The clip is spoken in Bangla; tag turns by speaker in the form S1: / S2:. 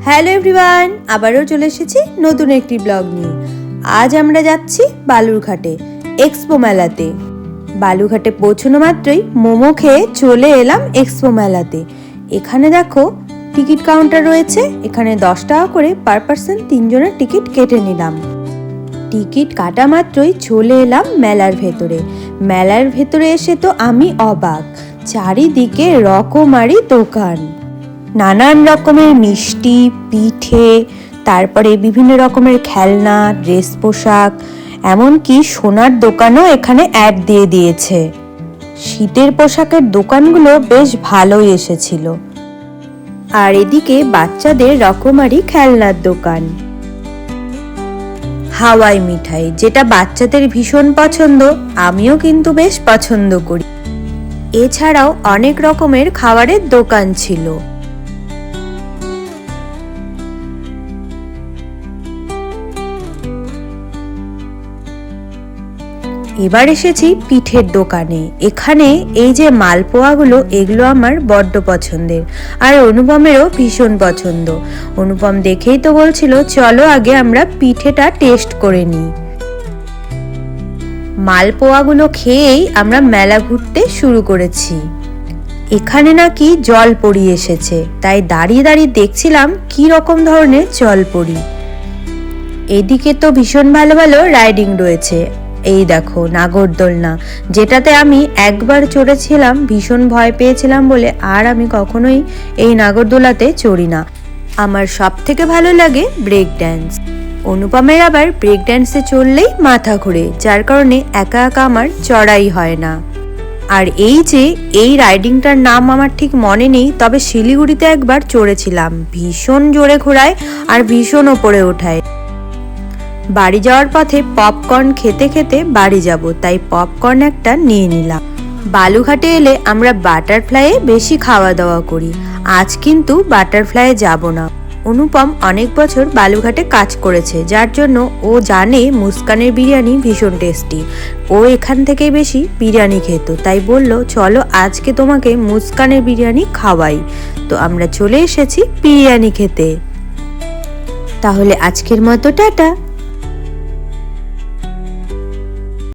S1: হ্যালো এভরিওয়ান, আবারও চলে এসেছি নতুন একটি ব্লগ নিয়ে। আজ আমরা যাচ্ছি বালুরঘাটে এক্সপো মেলাতে। বালুরঘাটে পৌঁছানো মাত্রই মোমো খেয়ে চলে এলাম এক্সপো মেলাতে। এখানে দেখো টিকিট কাউন্টার রয়েছে। এখানে 10 টাকা করে পার পার্সন 3 জনের টিকিট কেটে নিলাম। টিকিট কাটা মাত্রই চলে এলাম মেলার ভেতরে। মেলার ভেতরে এসে তো আমি অবাক, চারিদিকে রকমারি দোকান, নানান রকমের মিষ্টি, পিঠে, তারপরে বিভিন্ন রকমের খেলনা, ড্রেস পোশাক, এমনকি সোনার দোকানও এখানে অ্যাড দিয়ে দিয়েছে। শীতের পোশাকের দোকানগুলো বেশ ভালোই এসেছিল। আর এদিকে বাচ্চাদের রকমারি খেলনার দোকান, হাওয়াই মিঠাই, যেটা বাচ্চাদের ভীষণ পছন্দ, আমিও কিন্তু বেশ পছন্দ করি। এছাড়াও অনেক রকমের খাবারের দোকান ছিল। এবার এসেছি পিঠের দোকানে। এখানে এই যে মালপোয়াগুলো, এগুলো আমার বড্ড পছন্দের, আর অনুপমেরও ভীষণ পছন্দ। অনুপম দেখেই তো বলছিল চলো আগে আমরা পিঠেটা টেস্ট করে নিই। মালপোয়াগুলো খেয়েই আমরা মেলা ঘুরতে শুরু করেছি। এখানে নাকি জলপরি এসেছে, তাই দাঁড়িয়ে দাঁড়িয়ে দেখছিলাম কি রকম ধরনের জলপরি। এদিকে তো ভীষণ ভালো ভালো রাইডিং রয়েছে। এই দেখো নাগরদোলনা, যেটাতে আমি একবার চড়েছিলাম, ভীষণ ভয় পেয়েছিলাম বলে আর আমি কখনোই এই নাগরদোলাতে চড়ি না। আমার সব থেকে ভালো লাগে ব্রেক ড্যান্স। অনুপমের আবার ব্রেক ড্যান্সে চড়লেই মাথা ঘুরে, যার কারণে একা একা আমার চড়াই হয় না। আর এই রাইডিংটার নাম আমার ঠিক মনে নেই, তবে শিলিগুড়িতে একবার চড়েছিলাম। ভীষণ জোরে ঘোরায় আর ভীষণ ওপরে ওঠায়। বাড়ি যাওয়ার পথে পপকর্ন খেতে খেতে বাড়ি যাব, তাই পপকর্ন একটা নিয়ে নিলাম। বালুঘাটে এলে আমরা বাটারফ্লাইয়ে বেশি খাওয়া দাওয়া করি। আজ কিন্তু বাটারফ্লাইয়ে যাব না। অনুপম অনেক বছর বালুঘাটে কাজ করেছে, যার জন্য ও জানে মুস্কানের বিরিয়ানি ভীষণ টেস্টি। ও এখান থেকে বেশি বিরিয়ানি খেত, তাই বলল চলো আজকে তোমাকে মুস্কানের বিরিয়ানি খাওয়াই। তো আমরা চলে এসেছি বিরিয়ানি খেতে। তাহলে আজকের মতো টাটা।